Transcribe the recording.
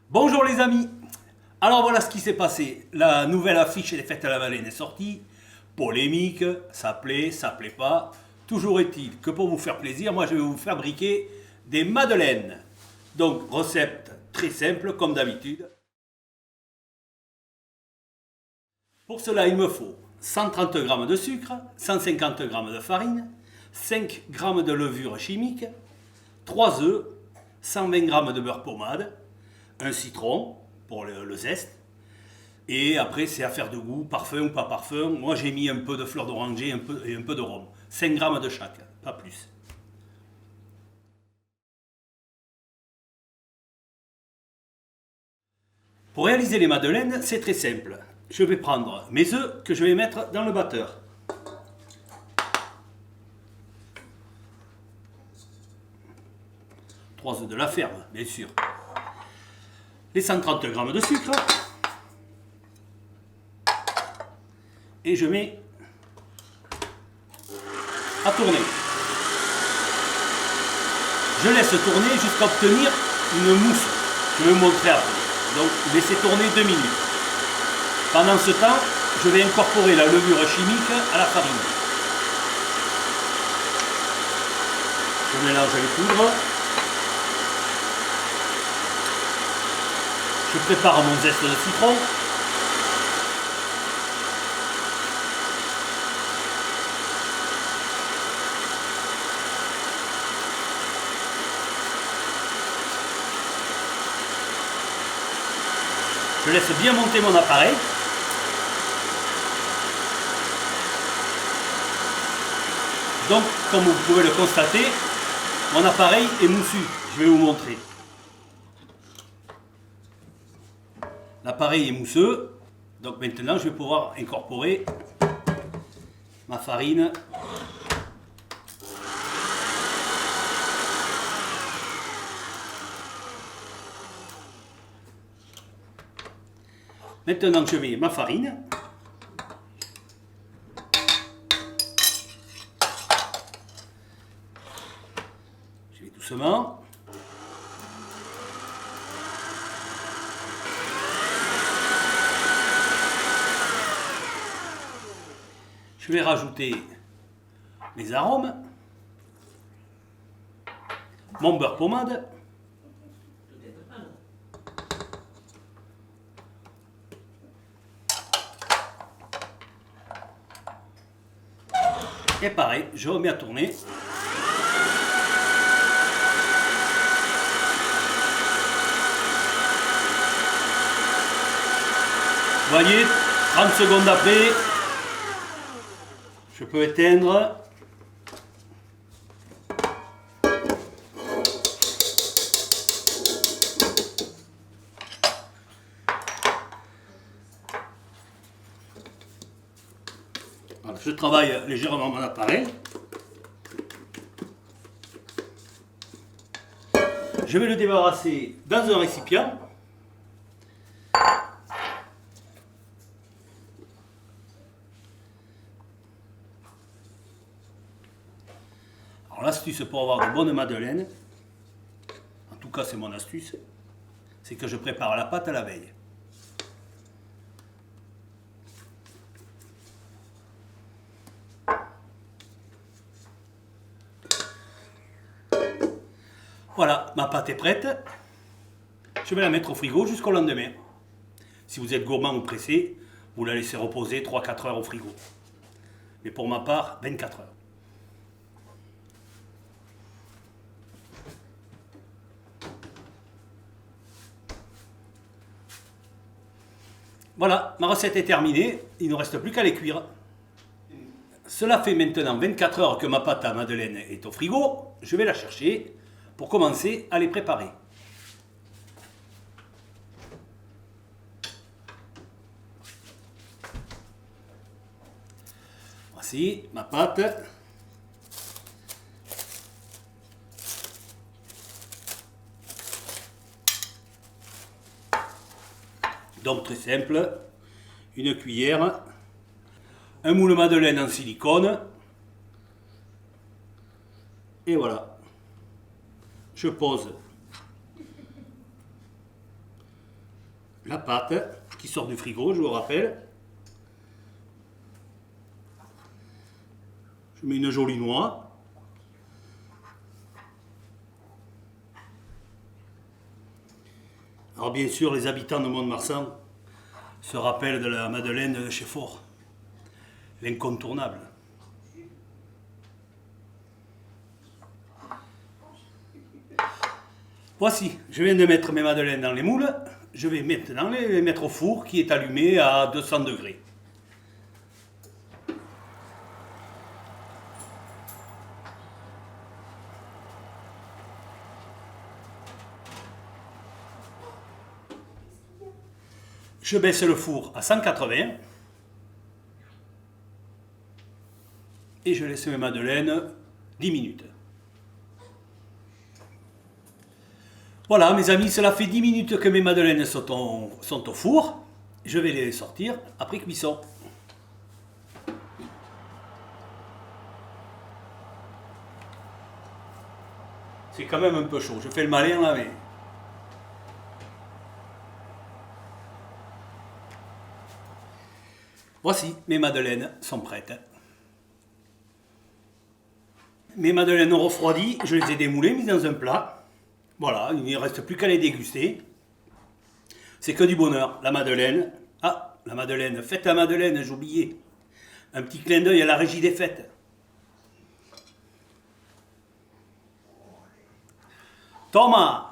Bonjour les amis. Alors voilà ce qui s'est passé. La nouvelle affiche des Fêtes à la Madeleine est sortie. Polémique, ça plaît pas. Toujours est-il que pour vous faire plaisir, moi je vais vous fabriquer des madeleines. Donc recette très simple comme d'habitude. Pour cela il me faut 130 g de sucre, 150 g de farine, 5 g de levure chimique, 3 œufs, 120 g de beurre pommade, un citron pour le zeste. Et après, c'est affaire de goût, parfum ou pas parfum. Moi, j'ai mis un peu de fleur d'oranger et un peu de rhum. 5 grammes de chaque, pas plus. Pour réaliser les madeleines, c'est très simple. Je vais prendre mes œufs que je vais mettre dans le batteur. Trois œufs de la ferme, bien sûr. Les 130 grammes de sucre. Et je mets à tourner. Je laisse tourner jusqu'à obtenir une mousse. Je vais vous montrer après. Donc laissez tourner 2 minutes. Pendant ce temps, je vais incorporer la levure chimique à la farine. Je mélange les poudres. Je prépare mon zeste de citron. Je laisse bien monter mon appareil. Donc, comme vous pouvez le constater, mon appareil est moussu. Je vais vous montrer. L'appareil est mousseux. Donc maintenant, je vais pouvoir incorporer ma farine. Maintenant, je mets ma farine. Je vais doucement. Je vais rajouter les arômes, mon beurre pommade, et pareil, je remets à tourner. Vous voyez, 30 secondes après, je peux éteindre. Voilà, je travaille légèrement mon appareil. Je vais le débarrasser dans un récipient. Alors l'astuce pour avoir de bonnes madeleines, en tout cas c'est mon astuce, c'est que je prépare la pâte à la veille. Voilà, ma pâte est prête. Je vais la mettre au frigo jusqu'au lendemain. Si vous êtes gourmand ou pressé, vous la laissez reposer 3-4 heures au frigo. Mais pour ma part, 24 heures. Voilà, ma recette est terminée. Il ne reste plus qu'à les cuire. Cela fait maintenant 24 heures que ma pâte à madeleine est au frigo. Je vais la chercher pour commencer à les préparer. Voici ma pâte. Donc très simple, une cuillère, un moule madeleine en silicone, et voilà. Je pose la pâte qui sort du frigo, je vous rappelle. Je mets une jolie noix. Alors bien sûr, les habitants de Mont-de-Marsan se rappellent de la madeleine de chez Fort, l'incontournable. Voici, je viens de mettre mes madeleines dans les moules. Je vais maintenant les mettre au four qui est allumé à 200 degrés. Je baisse le four à 180 et je laisse mes madeleines 10 minutes. Voilà mes amis, cela fait 10 minutes que mes madeleines sont au four. Je vais les sortir après cuisson. C'est quand même un peu chaud, je fais le malin là mais... Voici, mes madeleines sont prêtes. Mes madeleines ont refroidi, je les ai démoulées, mises dans un plat. Voilà, il ne reste plus qu'à les déguster. C'est que du bonheur, la madeleine. Ah, la madeleine, faites la madeleine, j'ai oublié. Un petit clin d'œil à la régie des fêtes. Thomas!